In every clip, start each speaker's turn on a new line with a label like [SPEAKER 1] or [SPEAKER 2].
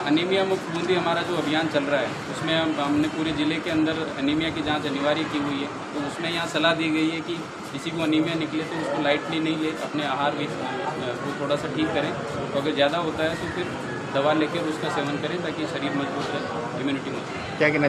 [SPEAKER 1] Anaemia मुक्त बूंदी हमारा जो अभियान चल रहा है उसमें हमने पूरे ज़िले के अंदर अनीमिया की जांच अनिवार्य की हुई है। तो उसमें यहाँ सलाह दी गई है कि किसी को अनीमिया निकले तो उसको लाइटली नहीं ले, अपने आहार भी को थोड़ा सा ठीक करें। तो अगर ज़्यादा होता है तो फिर दवा लेकर उसका सेवन करें ताकि शरीर मजबूत रहे, इम्यूनिटी मजबूत रहे।
[SPEAKER 2] क्या कहना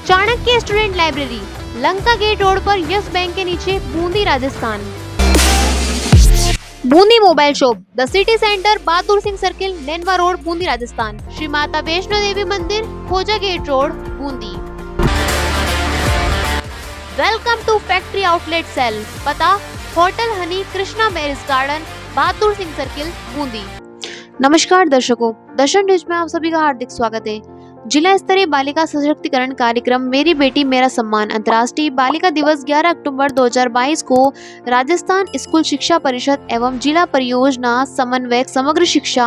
[SPEAKER 3] Chanakya student library, Lanka gate road पर यस बैंक के नीचे, Bundi, Rajasthan. Bundi mobile shop, the city centre, Bahadur Singh circle, Nenwa road, Bundi, Rajasthan. Shri Mata Vaishno Devi मंदिर, Khoja gate road, Bundi. Welcome to factory outlet sale, पता hotel Honey, Krishna marriage garden, Bahadur Singh circle, Bundi. नमस्कार दर्शकों, दर्शन न्यूज में आप सभी का हार्दिक स्वागत है। जिला स्तरीय बालिका सशक्तिकरण कार्यक्रम मेरी बेटी मेरा सम्मान अंतर्राष्ट्रीय बालिका दिवस 11 अक्टूबर 2022 को राजस्थान स्कूल शिक्षा परिषद एवं जिला परियोजना समन्वयक समग्र शिक्षा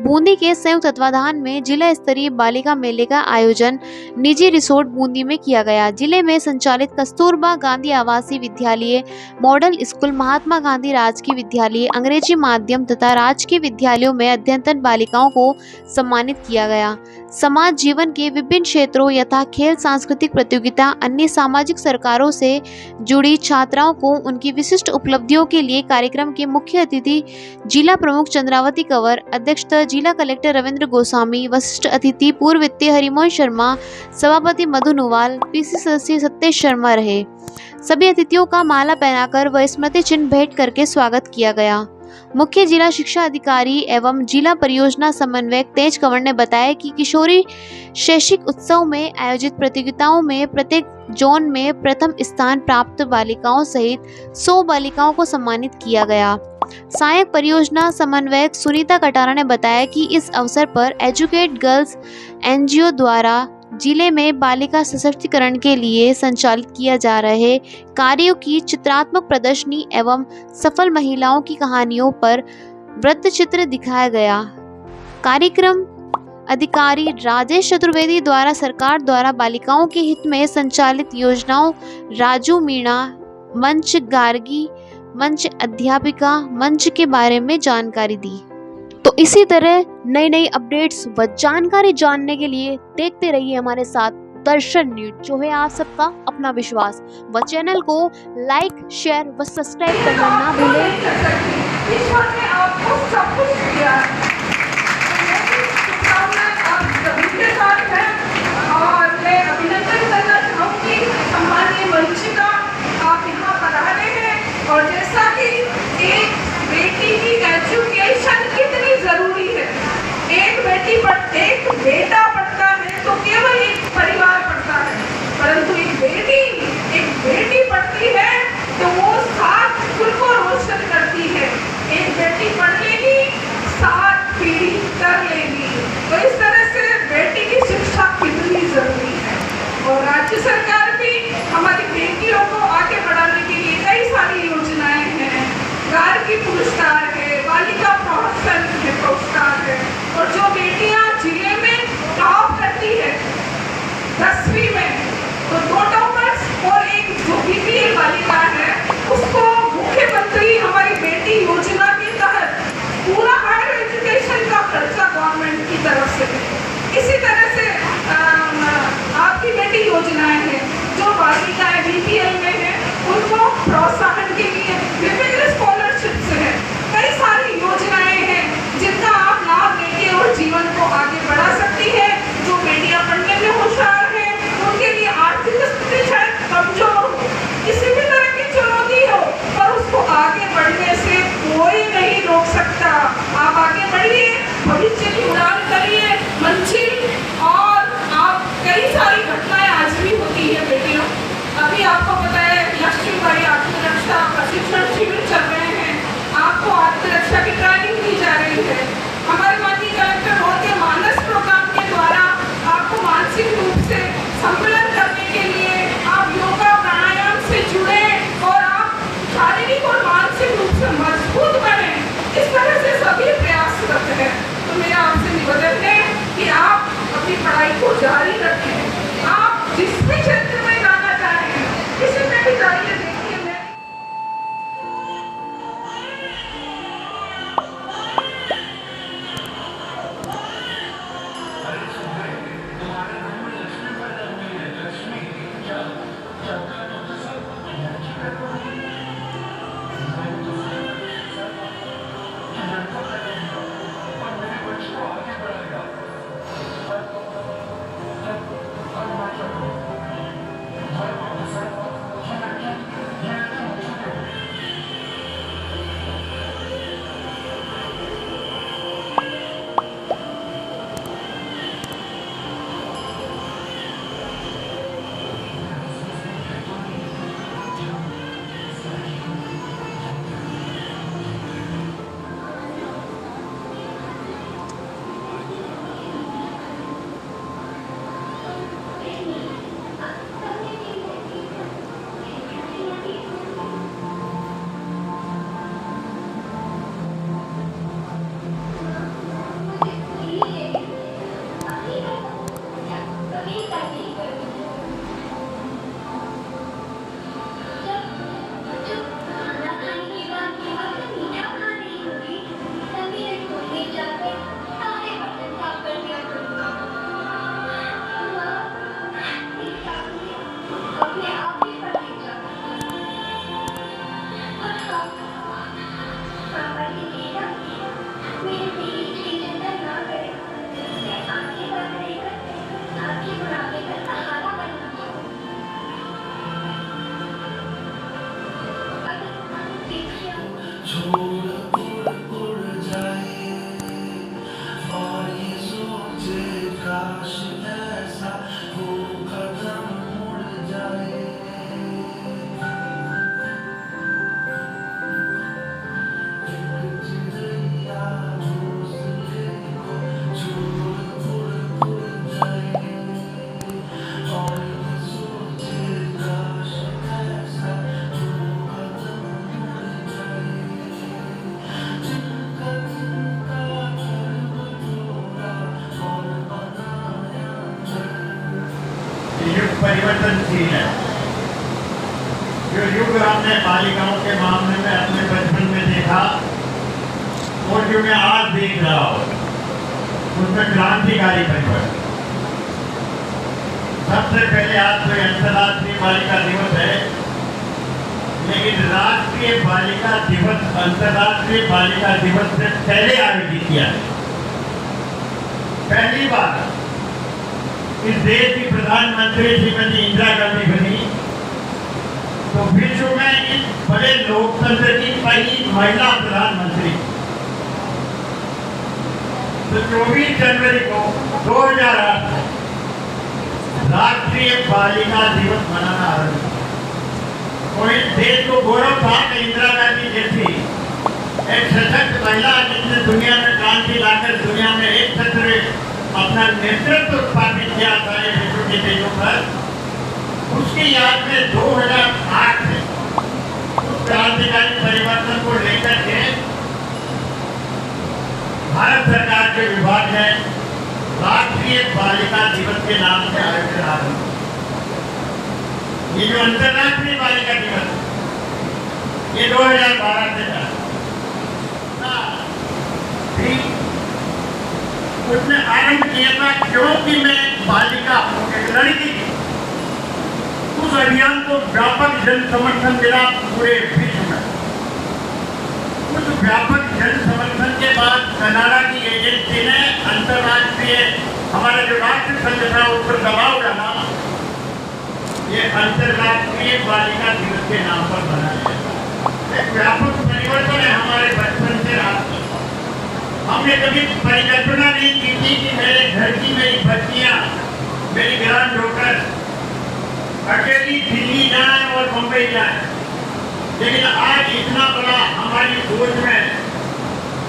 [SPEAKER 3] बूंदी के संयुक्त तत्वाधान में जिला स्तरीय बालिका मेले का आयोजन निजी रिसोर्ट बूंदी में किया गया। जिले में संचालित कस्तूरबा गांधी आवासीय विद्यालय, मॉडल स्कूल, महात्मा गांधी राजकीय विद्यालय, अंग्रेजी माध्यम तथा राजकीय विद्यालयों में अध्ययनरत बालिकाओं को सम्मानित किया गया। समाज जीवन के विभिन्न क्षेत्रों यथा खेल, सांस्कृतिक प्रतियोगिता, अन्य सामाजिक सरकारों से जुड़ी छात्राओं को उनकी विशिष्ट उपलब्धियों के लिए कार्यक्रम के मुख्य अतिथि जिला प्रमुख चंद्रावती कंवर, अध्यक्षता जिला कलेक्टर रविंद्र गोस्वामी, वरिष्ठ अतिथि पूर्व वित्तीय हरिमोहन शर्मा, सभापति मधु नुवाल, पीसी सदस्य सत्येश शर्मा रहे। सभी अतिथियों का माला पहनाकर व स्मृति चिन्ह भेंट करके स्वागत किया गया। मुख्य जिला शिक्षा अधिकारी एवं जिला परियोजना समन्वयक तेज कंवर ने बताया कि किशोरी शैक्षिक उत्सव में आयोजित प्रतियोगिताओं में प्रत्येक जोन में प्रथम स्थान प्राप्त बालिकाओं सहित 100 बालिकाओं को सम्मानित किया गया। सहायक परियोजना समन्वयक सुनीता कटारा ने बताया कि इस अवसर पर एजुकेट गर्ल्स एनजीओ द्वारा जिले में बालिका सशक्तिकरण के लिए संचालित किया जा रहे कार्यों की चित्रात्मक प्रदर्शनी एवं सफल महिलाओं की कहानियों पर वृत्तचित्र दिखाया गया। कार्यक्रम अधिकारी राजेश चतुर्वेदी द्वारा सरकार द्वारा बालिकाओं के हित में संचालित योजनाओं राजू मीणा, मंच गार्गी, मंच अध्यापिका मंच के बारे में जानकारी दी। तो इसी तरह नई नई अपडेट्स व जानकारी जानने के लिए देखते रहिए हमारे साथ दर्शन न्यूज, जो है आप सबका अपना विश्वास। व चैनल को लाइक, शेयर व सब्सक्राइब करना ना भूलें।
[SPEAKER 4] ईश्वर ने आपको सब कुछ दिया है। आप सभी के साथ हैं और मैं अभिनंदन करना चाहूँगी सम्मानीय मंच का, आप यहाँ पधारे हैं। और जैसा कि एक बेटी की एजुकेशन कितनी जरूरी है, एक बेटा पढ़ता है तो केवल एक परिवार पढ़ता है, परंतु एक बेटी पढ़ती है तो वो 7 कुल को रोशन करती है। एक बेटी पढ़ लेगी 7 पीढ़ी कर लेगी। तो इस तरह से बेटी की शिक्षा कितनी जरूरी है। और राज्य सरकार भी हमारी बेटियों को आगे बढ़ाने के लिए कई सारी योजनाएं हैं। गार्गी पुरस्कार है, बालिका प्रोत्साहन पुरस्कार है। और जो बेटियां जिले में टॉप करती है 10वीं में, तो 2 टॉपर्स और एक जो बीपीएल बालिका है, उसको मुख्यमंत्री हमारी बेटी योजना के तहत पूरा हायर एजुकेशन का खर्चा गवर्नमेंट की तरफ से है। इसी तरह से आपकी बेटी योजनाएं हैं, जो बालिकाएं बीपीएल में है उनको प्रोत्साहन के लिए विभिन्न स्कॉलरशिप्स हैं। कई सारी योजनाएं हैं जिनका आप लाभ लेके और जीवन को आगे बढ़ा सकती है। जो बेटियां पढ़ने में होशियार हैं, उनके लिए आर्थिक स्थिति शायद कमजोर हो, किसी भी तरह की चुनौती हो, पर उसको आगे बढ़ने से कोई नहीं रोक सकता। आप आगे बढ़िए, भविष्य की उड़ान करिए, मंजिल। और आप कई सारी घटनाएं आज भी होती है बेटियों। अभी आपको पता है लक्ष्मीबाई आत्मरक्षा
[SPEAKER 2] परिवर्तनशील है। जो युग हमने बालिकाओं के मामले में अपने बचपन में देखा और जो मैं आज देख रहा हूँ उसमें क्रांतिकारी परिवर्तन। सबसे पहले आज तो अंतर्राष्ट्रीय बालिका दिवस है, लेकिन राष्ट्रीय बालिका दिवस अंतर्राष्ट्रीय बालिका दिवस से पहले आयोजित किया है। पहली बार इस देश की प्रधानमंत्री श्रीमती इंदिरा गांधी बनी तो विश्व में इस बड़े लोकतंत्र की पहली महिला प्रधानमंत्री। तो 24 जनवरी को 2008 राष्ट्रीय बालिका दिवस मनाना आरंभ। और इस देश को गौरव था कि इंदिरा गांधी जैसी एक सशक्त महिला जिसने दुनिया में क्रांति लाकर दुनिया में एक छत्र अपना नेतृत्व स्थापित किया था विश्व के देशों पर, उसकी याद में 2008 में उस क्रांतिकारी परिवर्तन को लेकर के भारत सरकार के विभाग ने राष्ट्रीय बालिका दिवस के नाम से आयोजन आरंभ। ये जो अंतर्राष्ट्रीय बालिका दिवस ये 2012 से था। उसने आरंभ किया था क्योंकि मैं बालिका एक लड़की थी। उस अभियान को व्यापक जन समर्थन मिला पूरे विश्व में। उस व्यापक जन समर्थन के बाद कनाडा की एजेंसी ने अंतर्राष्ट्रीय हमारा जो राष्ट्र संघ था उस पर दबाव डाला। ये अंतर्राष्ट्रीय बालिका दिवस के नाम पर बनाया गया। एक व्यापक परिवर्तन है हमारे बचपन से राष्ट्र। हमने कभी परिकल्पना नहीं की थी कि मेरे घर की मेरी बच्चियां, मेरी ग्रैंड डॉटर अकेली दिल्ली जाए और मुंबई जाए। लेकिन आज इतना बड़ा हमारी सोच में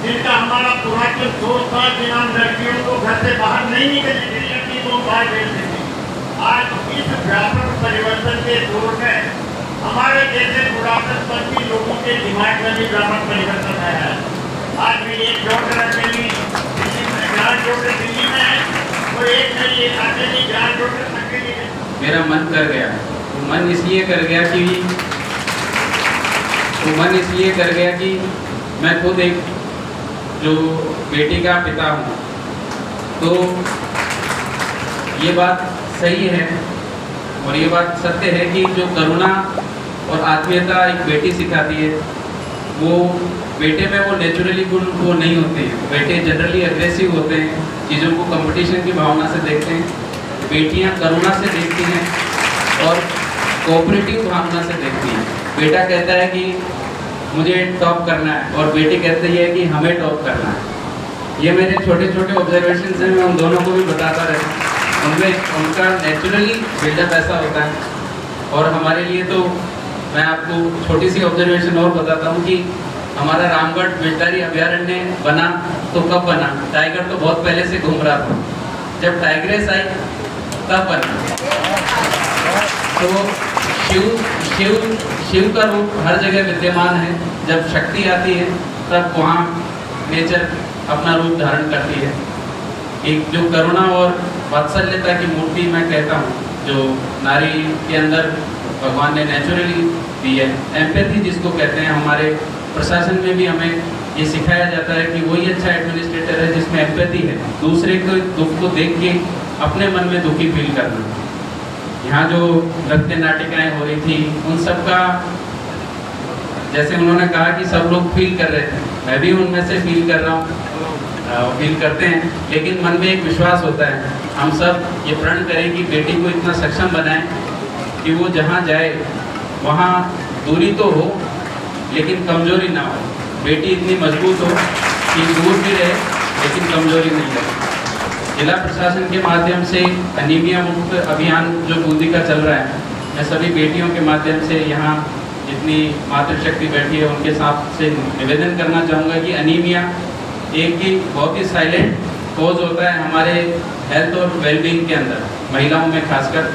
[SPEAKER 2] जिनका हमारा पुरातन सोच था कि हम लड़कियों को घर से बाहर नहीं निकलने के लड़की को बाहर भेजते थे, आज इस व्यापक परिवर्तन के दौर में हमारे जैसे पुरातनपंथी लोगों के दिमाग में भी व्यापक परिवर्तन आया है। आज मेरी एक डॉक्टर अकेली दिल्ली में, ग्रैंड डॉक्टर दिल्ली में है और एक मेरी एक अकेली ग्रैंड डॉक्टर अकेली है।
[SPEAKER 1] मेरा मन कर गया। तो मन इसलिए कर गया कि मैं खुद एक जो बेटी का पिता हूँ, तो ये बात सही है और ये बात सत्य है कि जो करुणा और आत्मीयता एक बेटी सिखाती है वो बेटे में वो नेचुरली गुण वो नहीं होते हैं। बेटे जनरली एग्रेसिव होते हैं, चीज़ों को कंपटीशन की भावना से देखते हैं। बेटियां करुणा से देखती हैं और कोऑपरेटिव भावना से देखती हैं। बेटा कहता है कि मुझे टॉप करना है और बेटी कहती है कि हमें टॉप करना है। ये मेरे छोटे छोटे ऑब्जर्वेशन हैं, मैं उन दोनों को भी बताता रहता हूँ। उनमें उनका नेचुरली बिल्डअप ऐसा होता है। और हमारे लिए तो मैं आपको छोटी सी ऑब्जर्वेशन और बताता हूँ कि हमारा रामगढ़ बेलटारी अभ्यारण्य बना तो कब बना? टाइगर तो बहुत पहले से घूम रहा था, जब टाइग्रेस आई तब बना। तो शिव का रूप हर जगह विद्यमान है। जब शक्ति आती है तब वहाँ नेचर अपना रूप धारण करती है। एक जो करुणा और वात्सल्यता की मूर्ति मैं कहता हूँ, जो नारी के अंदर भगवान ने नेचुरली दी है। एम्पैथी जिसको कहते हैं, हमारे प्रशासन में भी हमें ये सिखाया जाता है कि वही अच्छा एडमिनिस्ट्रेटर है जिसमें एम्पैथी है, दूसरे के दुख को देख के अपने मन में दुखी फील करना। यहाँ जो नृत्य नाटिकाएं हो रही थी उन सब का, जैसे उन्होंने कहा कि सब लोग फील कर रहे थे, मैं भी उनमें से फील कर रहा हूँ, फील करते हैं। लेकिन मन में एक विश्वास होता है, हम सब ये प्रण करें कि बेटी को इतना सक्षम बनाएं कि वो जहाँ जाए वहाँ दूरी तो हो लेकिन कमजोरी ना हो। बेटी इतनी मजबूत हो कि दूर भी रहे लेकिन कमजोरी नहीं रहे। जिला प्रशासन के माध्यम से अनीमिया मुक्त अभियान जो बूंदी का चल रहा है, मैं सभी बेटियों के माध्यम से यहाँ जितनी मातृशक्ति बैठी है उनके साथ से निवेदन करना चाहूँगा कि अनीमिया एक ही बहुत ही साइलेंट कॉज होता है हमारे हेल्थ और वेलबींग के अंदर, महिलाओं में खासकर।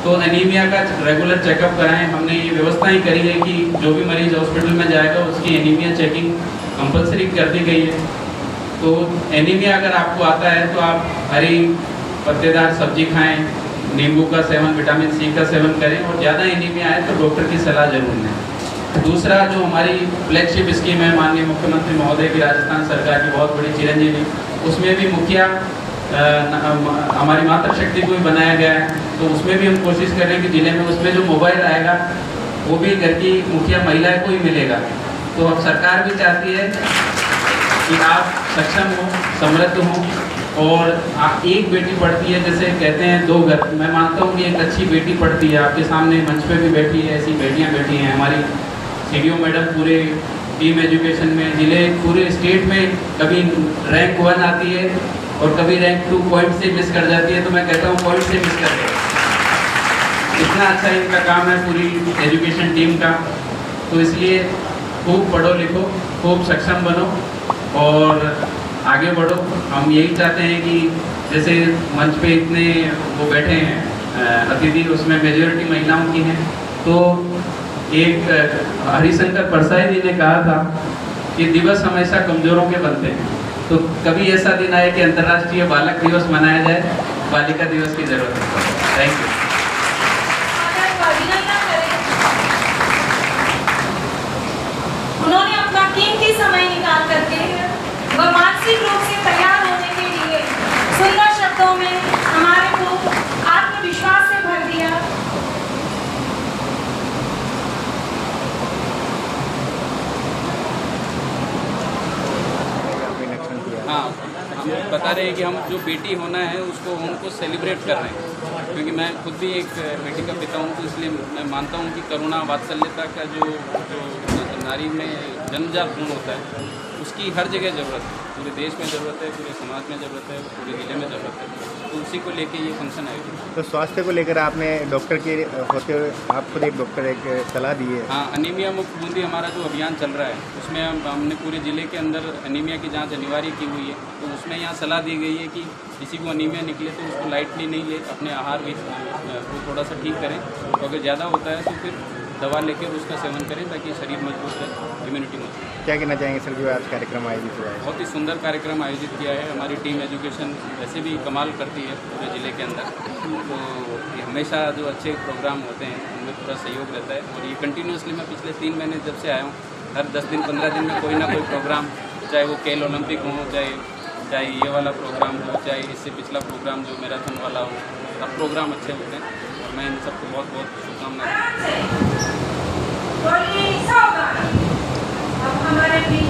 [SPEAKER 1] तो एनीमिया का रेगुलर चेकअप कराएं। हमने ये व्यवस्था ही करी है कि जो भी मरीज हॉस्पिटल में जाएगा उसकी एनीमिया चेकिंग कंपलसरी कर दी गई है। तो एनीमिया अगर आपको आता है तो आप हरी पत्तेदार सब्जी खाएं, नींबू का सेवन, विटामिन सी का सेवन करें और ज़्यादा एनीमिया आए तो डॉक्टर की सलाह जरूर लें। दूसरा, जो हमारी फ्लैगशिप स्कीम है माननीय मुख्यमंत्री महोदय की, राजस्थान सरकार की बहुत बड़ी चिरंजीवी, उसमें भी मुखिया हमारी मातृशक्ति को भी बनाया गया है, तो उसमें भी हम कोशिश कर रहे हैं कि जिले में उसमें जो मोबाइल आएगा वो भी घर की मुखिया महिला को ही मिलेगा। तो अब सरकार भी चाहती है कि आप सक्षम हो, समृद्ध हो और एक बेटी पढ़ती है, जैसे कहते हैं दो घर। मैं मानता हूँ कि एक अच्छी बेटी पढ़ती है, आपके सामने मंच पे भी बैठी है, ऐसी बेटियाँ बैठी हैं हमारी सीडीओ मैडम पूरे टीम एजुकेशन में, जिले पूरे स्टेट में कभी रैंक 1 आती है और कभी रैंक 2 पॉइंट से मिस कर जाती है, तो मैं कहता हूँ पॉइंट से मिस कर रहे। इतना अच्छा इनका काम है पूरी एजुकेशन टीम का। तो इसलिए खूब पढ़ो लिखो, खूब सक्षम बनो और आगे बढ़ो। हम यही चाहते हैं कि जैसे मंच पे इतने वो बैठे हैं अतिथि, उसमें मेजॉरिटी महिलाओं की हैं, तो एक हरिशंकर परसाई जी ने कहा था कि दिवस हमेशा कमजोरों के बनते हैं। तो कभी ऐसा दिन आए कि अंतर्राष्ट्रीय बालक दिवस मनाया जाए, बालिका दिवस की जरूरत है। Thank you.
[SPEAKER 4] उन्होंने अपना कीमती समय निकाल करके व मानसिक रूप से तैयार होने के लिए सुंदर शब्दों में हमारे को आत्मविश्वास से भर दिया।
[SPEAKER 1] हाँ, हम बता रहे हैं कि हम जो बेटी होना है उसको उनको सेलिब्रेट कर रहे हैं, क्योंकि मैं खुद भी एक बेटी का पिता हूँ, तो इसलिए मैं मानता हूँ कि करुणा वात्सल्यता का जो नारी में जन्मजात गुण होता है उसकी हर जगह ज़रूरत है, पूरे देश में ज़रूरत है, पूरे समाज में ज़रूरत है, पूरे जिले में ज़रूरत है। तो उसी को लेके ये फंक्शन आयोजित।
[SPEAKER 5] तो स्वास्थ्य को लेकर आपने डॉक्टर के होते हुए आप खुद एक डॉक्टर एक सलाह दी है।
[SPEAKER 1] हाँ, अनीमिया मुक्त बूंदी हमारा जो अभियान चल रहा है उसमें हमने पूरे ज़िले के अंदर अनीमिया की जाँच अनिवार्य की हुई है। तो उसमें यहाँ सलाह दी गई है कि किसी को अनीमिया निकले तो उसको लाइटली नहीं ले, अपने आहार भी को थोड़ा सा ठीक करें, तो अगर ज़्यादा होता है तो फिर दवा लेकर उसका सेवन करें ताकि शरीर मजबूत रहे, इम्यूनिटी मजबूत रहे।
[SPEAKER 5] क्या कहना चाहेंगे सर जो आज कार्यक्रम आयोजित हुआ है?
[SPEAKER 1] बहुत ही सुंदर कार्यक्रम आयोजित किया है। हमारी टीम एजुकेशन वैसे भी कमाल करती है पूरे ज़िले के अंदर, तो ये हमेशा जो अच्छे प्रोग्राम होते हैं उनमें पूरा सहयोग रहता है और ये कंटिन्यूसली मैं पिछले 3 महीने जब से आया हूँ, हर 10 दिन 15 दिन में कोई ना कोई प्रोग्राम, चाहे वो खेल ओलंपिक हो, चाहे ये वाला प्रोग्राम हो, चाहे इससे पिछला प्रोग्राम जो मैराथन वाला हो, सब प्रोग्राम अच्छे होते हैं और मैं इन सबको बहुत बहुत शुभकामनाएं।
[SPEAKER 4] अब हमारे भी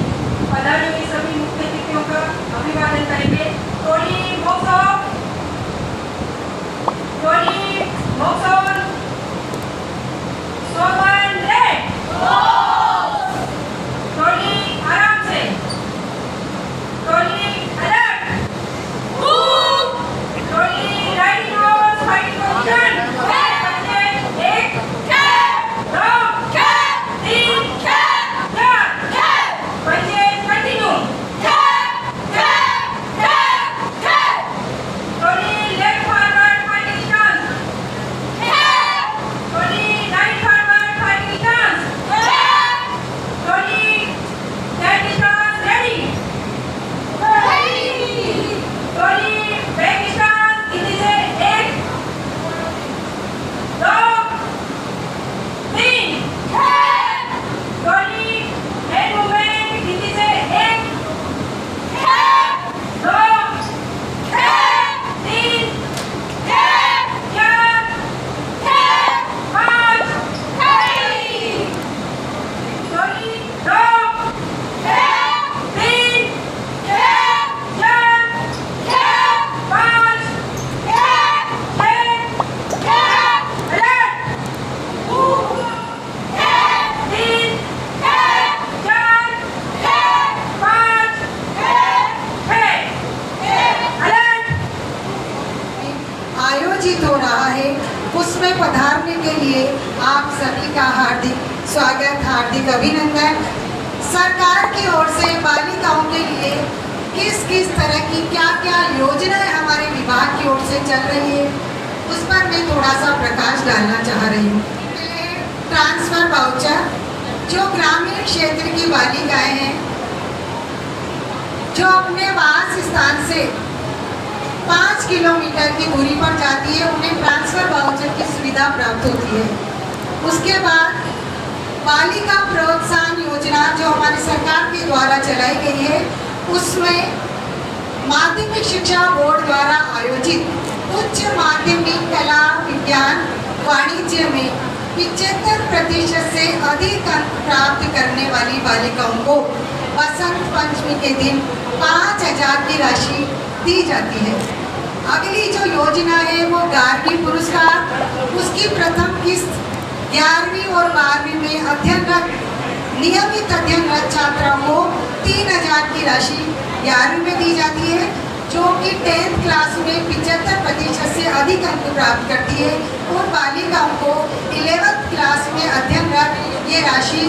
[SPEAKER 4] पधारे हुए सभी मुख्य अतिथियों का अभिवादन करेंगे। आराम से
[SPEAKER 6] उसमें पधारने के लिए आप सभी का हार्दिक स्वागत, हार्दिक अभिनंदन। सरकार की ओर से बालिकाओं के लिए किस किस तरह की क्या क्या योजनाएं हमारे विभाग की ओर से चल रही है उस पर मैं थोड़ा सा प्रकाश डालना चाह रही हूँ। ट्रांसफर वाउचर जो ग्रामीण क्षेत्र की बालिकाएं हैं जो अपने वास स्थान से 5 किलोमीटर की दूरी पर जाती है उन्हें ट्रांसफर वाउचर की सुविधा प्राप्त होती है। उसके बाद बालिका प्रोत्साहन योजना जो हमारी सरकार के द्वारा चलाई गई है, उसमें माध्यमिक शिक्षा बोर्ड द्वारा आयोजित उच्च माध्यमिक कला विज्ञान वाणिज्य में 75% से अधिक अंक प्राप्त करने वाली बालिकाओं को बसंत पंचमी के दिन 5,000 की राशि दी जाती है। अगली जो योजना है वो गार्गी पुरस्कार, उसकी प्रथम किस्त 11वीं और 12वीं में अध्ययनरत नियमित अध्ययनरत छात्राओं को 3,000 की राशि 11वीं में दी जाती है, जो कि 10th क्लास में 75% से अधिक अंक प्राप्त करती है, और बालिकाओं को 11th क्लास में अध्ययनरत ये राशि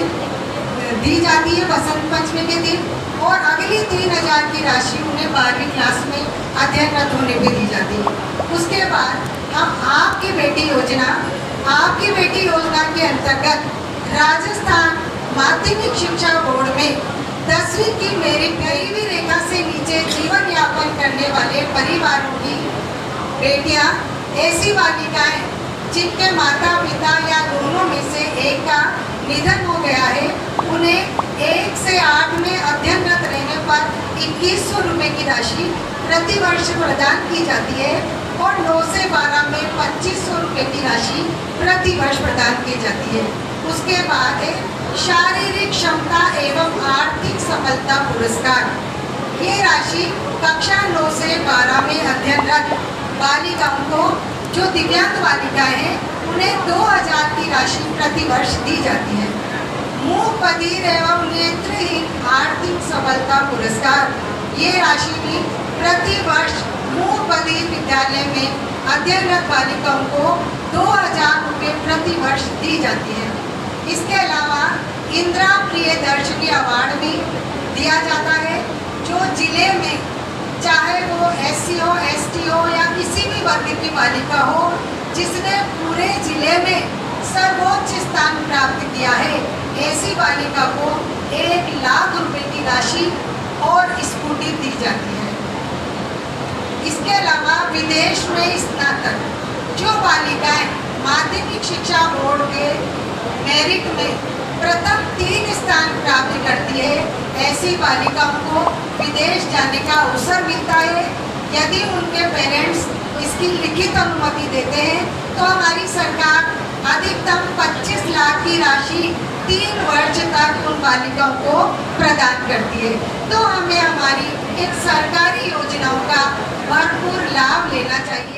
[SPEAKER 6] दी जाती है बसंत पंचमी के दिन, और अगली 3,000 की राशि उन्हें 12वीं क्लास में अध्ययनरत होने पे दी जाती है। उसके बाद हम आपकी बेटी योजना के अंतर्गत राजस्थान माध्यमिक शिक्षा बोर्ड में 10वीं की मेरिट गरीबी रेखा से नीचे जीवन यापन करने वाले परिवारों की बेटियां, ऐसी बालिकाएं जिनके माता पिता या दोनों में से एक का निधन हो गया है, उन्हें 1 से 8 में अध्ययनरत रहने पर 2100 रुपये की राशि प्रति वर्ष प्रदान की जाती है, और 9 से 12 में 2500 रुपये की राशि प्रति वर्ष प्रदान की जाती है। उसके बाद है शारीरिक क्षमता एवं आर्थिक सफलता पुरस्कार। ये राशि कक्षा 9 से 12 में अध्ययनरत बालिकाओं को, जो दिव्यांग बालिकाएं हैं, उन्हें 2,000 की राशि प्रति वर्ष दी जाती है। मूक बधिर एवं नेत्रहीन आर्थिक सफलता पुरस्कार, ये राशि भी प्रति वर्ष मूक बधिर विद्यालय में अध्ययनरत बालिकाओं को 2,000 रुपये प्रति वर्ष दी जाती है। इसके अलावा इंदिरा प्रियदर्शनी अवार्ड भी दिया जाता है, जो जिले में चाहे वो SC हो, ST हो या किसी भी वर्ग की बालिका हो, जिसने पूरे जिले में सर्वोच्च स्थान प्राप्त किया है, ऐसी बालिका को 1 लाख रुपए की राशि और स्कूटी दी जाती है। इसके अलावा विदेश में स्नातक जो बालिकाएं माध्यमिक शिक्षा बोर्ड के मेरिट में प्रथम 3 स्थान प्राप्त करती है, ऐसी बालिकाओं को विदेश जाने का अवसर मिलता है। यदि उनके पेरेंट्स इसकी लिखित अनुमति देते हैं तो हमारी सरकार अधिकतम 25 लाख की राशि 3 वर्ष तक उन बालिकाओं को प्रदान करती है। तो हमें हमारी इन सरकारी योजनाओं का भरपूर लाभ लेना चाहिए।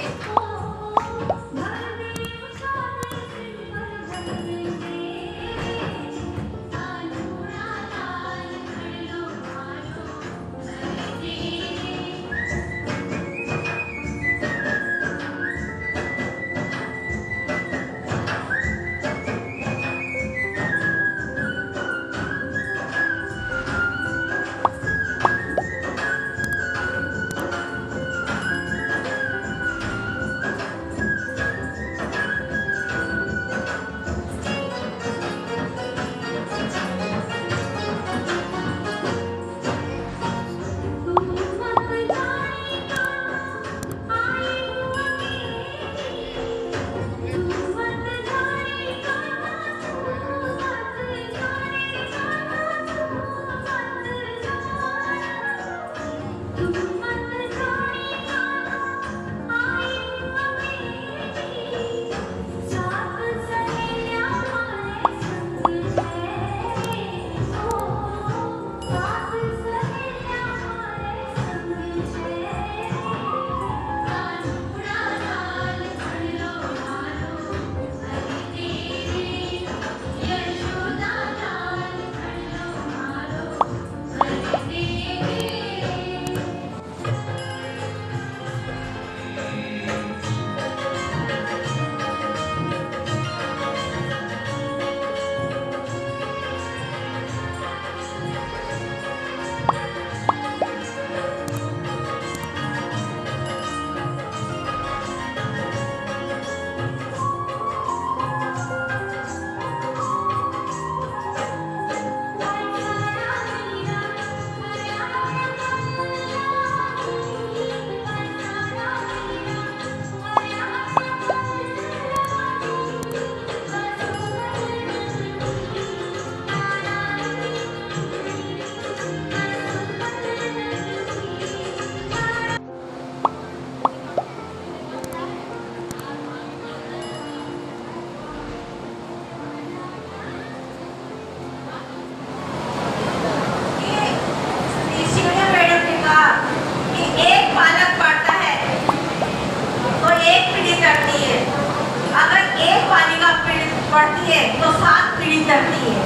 [SPEAKER 7] बढ़ती है तो 7 पीढ़ी चलती है।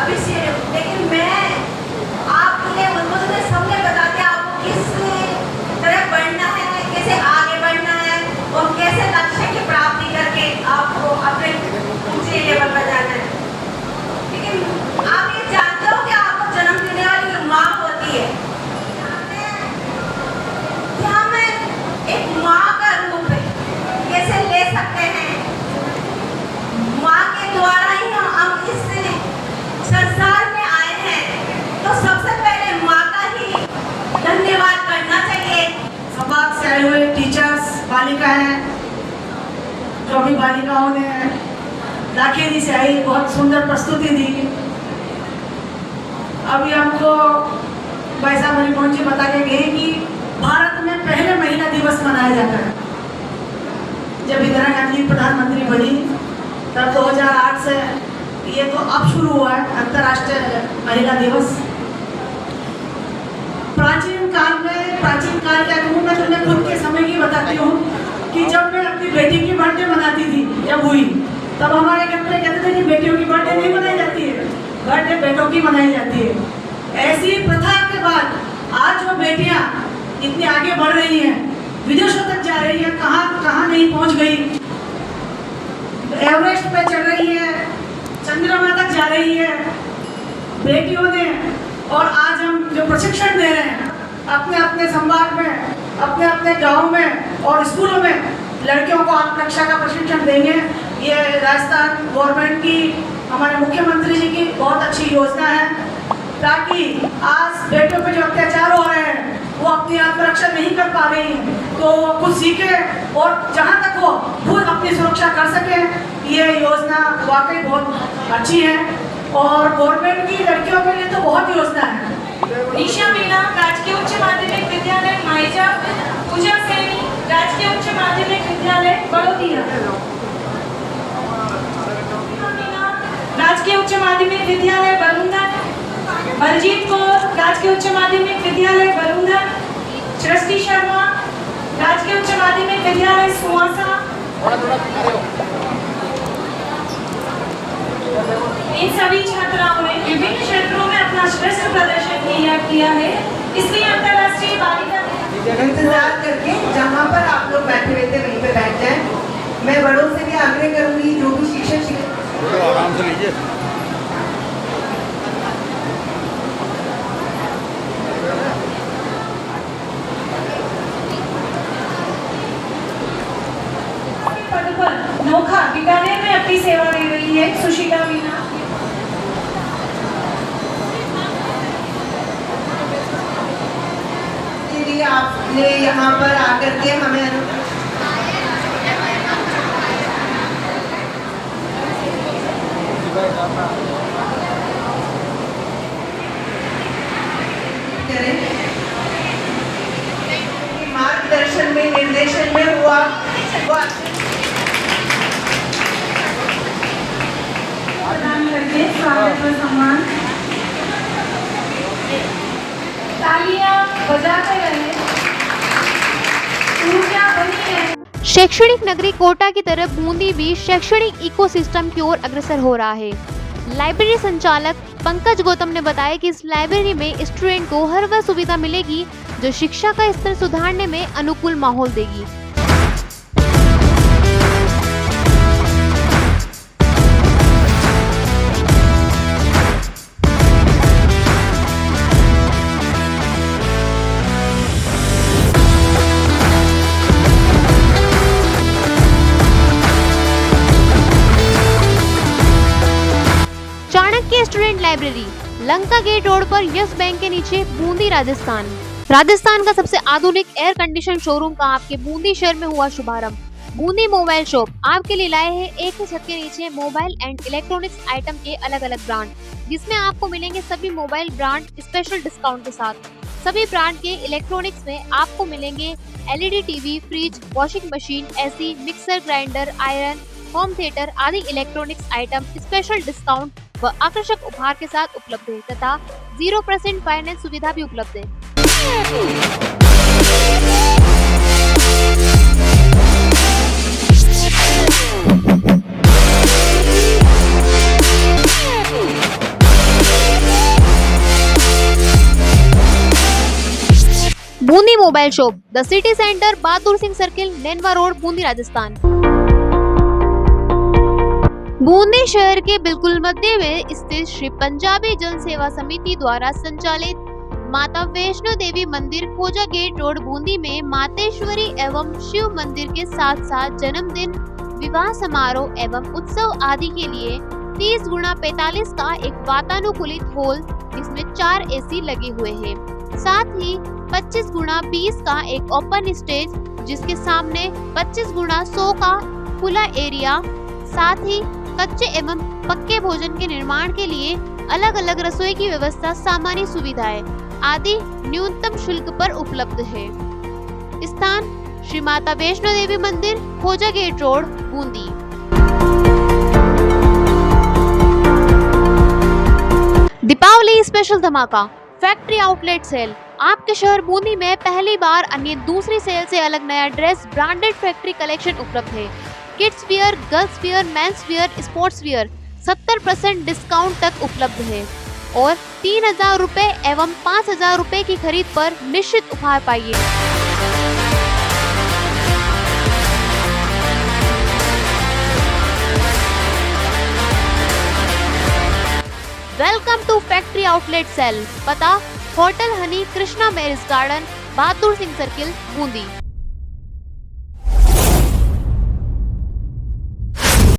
[SPEAKER 7] अभी लेकिन मैं आपके लिए मुझे सबने बता दिया आपको किस तरह बढ़ना है, कैसे आगे बढ़ना है और कैसे लक्ष्य की प्राप्ति करके आपको अपने ऊंचे लेवल पर जाना है। लेकिन आप ये जानते हो कि आपको जन्म देने वाली जो माँ होती है, क्या मैं एक माँ का रूप कैसे ले सकते हैं? माँ के द्वारा ही हम इस संसार में आए हैं, तो सबसे पहले माँ का ही धन्यवाद करना चाहिए।
[SPEAKER 6] संभाग से आए हुए टीचर्स, बालिकाएं, जो अभी बालिकाओं ने लाखेरी से आई बहुत सुंदर प्रस्तुति दी। अभी हमको वैसा मणिमोहन जी बता के गए कि भारत में पहले महिला दिवस मनाया जाता है। जब इंदिरा गांधी प्रधानमंत्री बनी तब 2008 से ये तो अब शुरू हुआ है अंतर्राष्ट्रीय महिला दिवस। प्राचीन काल क्या कहूँ, मैं तुम्हें खुद के समय की बताती हूँ कि जब मैं अपनी बेटी की बर्थडे मनाती थी, जब हुई तब हमारे घर में कहते थे कि बेटियों की बर्थडे नहीं मनाई जाती है, बर्थडे बेटों की मनाई जाती है। ऐसी प्रथा के बाद आज वो बेटियाँ इतनी आगे बढ़ रही हैं, विदेशों तक जा रही है, कहाँ नहीं पहुँच गई, एवरेस्ट पे चढ़ रही है, चंद्रमा तक जा रही है बेटियों ने। और आज हम जो प्रशिक्षण दे रहे हैं अपने अपने संभाग में, अपने अपने गांव में और स्कूलों में लड़कियों को आत्मरक्षा का प्रशिक्षण देंगे। ये राजस्थान गवर्नमेंट की, हमारे मुख्यमंत्री जी की बहुत अच्छी योजना है, ताकि आज बेटों पे जो अत्याचार हो रहे हैं वो अपनी आत्मरक्षा नहीं कर पा रही हैं तो वो कुछ सीखे और जहाँ तक वो खुद अपनी सुरक्षा कर सके। ये योजना वाकई बहुत अच्छी है और गवर्नमेंट की लड़कियों के लिए तो बहुत योजना है।
[SPEAKER 4] निशा मीना, राजकीय उच्च माध्यमिक विद्यालय माइजा। पूजा सैनी, राजकीय उच्च माध्यमिक विद्यालय बड़ौदिया। राजकीय उच्च माध्यमिक विद्यालय बलुंधर। बलजीत कौर, राजकीय उच्च माध्यमिक विद्यालय बलुंधर। सृष्टि शर्मा, राजकीय उच्च माध्यमिक विद्यालय सुवासा। इन सभी छात्राओं ने विभिन्न क्षेत्रों में अपना श्रेष्ठ प्रदर्शन किया है, इसलिए अंतर्राष्ट्रीय बालिका
[SPEAKER 8] इंतजार करके जहाँ पर आप लोग बैठे हुए थे वहीं पे बैठ जाएं। मैं बड़ों से भी आग्रह करूंगी, जो भी शिक्षक
[SPEAKER 5] आराम से लीजिए।
[SPEAKER 4] पद पर नोखा बीकानेर में अपनी सेवा दे रही है सुशीला मीना।
[SPEAKER 8] आपने यहाँ पर आकर के हमें मार्गदर्शन में, निर्देशन में हुआ
[SPEAKER 4] प्रदान करके स्वागत और सम्मान। तालियां बजाते रहे, ऊर्जा बनी है।
[SPEAKER 3] शैक्षणिक नगरी कोटा की तरफ बूंदी भी शैक्षणिक इकोसिस्टम की ओर अग्रसर हो रहा है। लाइब्रेरी संचालक पंकज गौतम ने बताया कि इस लाइब्रेरी में स्टूडेंट को हर वह सुविधा मिलेगी जो शिक्षा का स्तर सुधारने में अनुकूल माहौल देगी। Chanakya student library, Lanka gate road पर यस बैंक के नीचे, बूंदी, राजस्थान। राजस्थान का सबसे आधुनिक एयर कंडीशन शोरूम का आपके बूंदी शहर में हुआ शुभारंभ। बूंदी मोबाइल शॉप आपके लिए लाए हैं एक ही छत के नीचे मोबाइल एंड इलेक्ट्रॉनिक्स आइटम के अलग अलग ब्रांड, जिसमें आपको मिलेंगे सभी मोबाइल ब्रांड स्पेशल डिस्काउंट के साथ। सभी ब्रांड के इलेक्ट्रॉनिक्स में आपको मिलेंगे LED TV, fridge, washing machine, AC, mixer grinder, iron, home theatre आदि इलेक्ट्रॉनिक्स आइटम स्पेशल डिस्काउंट व आकर्षक उपहार के साथ उपलब्ध है तथा 0% फाइनेंस सुविधा भी उपलब्ध है। Mobile shop, the city centre, Bahadur Singh circle, Nenwa road, Bundi, Rajasthan. Bundi शहर के बिल्कुल मध्य में स्थित श्री पंजाबी जन सेवा समिति द्वारा संचालित माता वैष्णो देवी मंदिर खोजा गेट रोड बूंदी में मातेश्वरी एवं शिव मंदिर के साथ साथ जन्मदिन, विवाह समारोह एवं उत्सव आदि के लिए 30x45 का एक वातानुकूलित हॉल जिसमें 4 AC लगे हुए हैं। साथ ही 25x20 का एक ओपन स्टेज जिसके सामने 25x100 का खुला एरिया, साथ ही कच्चे एवं पक्के भोजन के निर्माण के लिए अलग अलग रसोई की व्यवस्था, सामान्य सुविधाएं आदि न्यूनतम शुल्क पर उपलब्ध है। स्थान श्री माता वैष्णो देवी मंदिर, Khoja gate road, Bundi. Deepawali special धमाका, फैक्ट्री आउटलेट सेल। आपके शहर बूंदी में पहली बार अन्य दूसरी सेल से अलग नया ड्रेस ब्रांडेड फैक्ट्री कलेक्शन उपलब्ध है। Kids wear, girls wear, men's wear, sports wear 70% discount तक उपलब्ध है और 3000 रुपए एवं 5000 रुपए की खरीद पर निश्चित उपहार पाइए। Welcome to factory outlet sale. पता hotel Honey, Krishna marriage garden, Bahadur Singh circle, Bundi.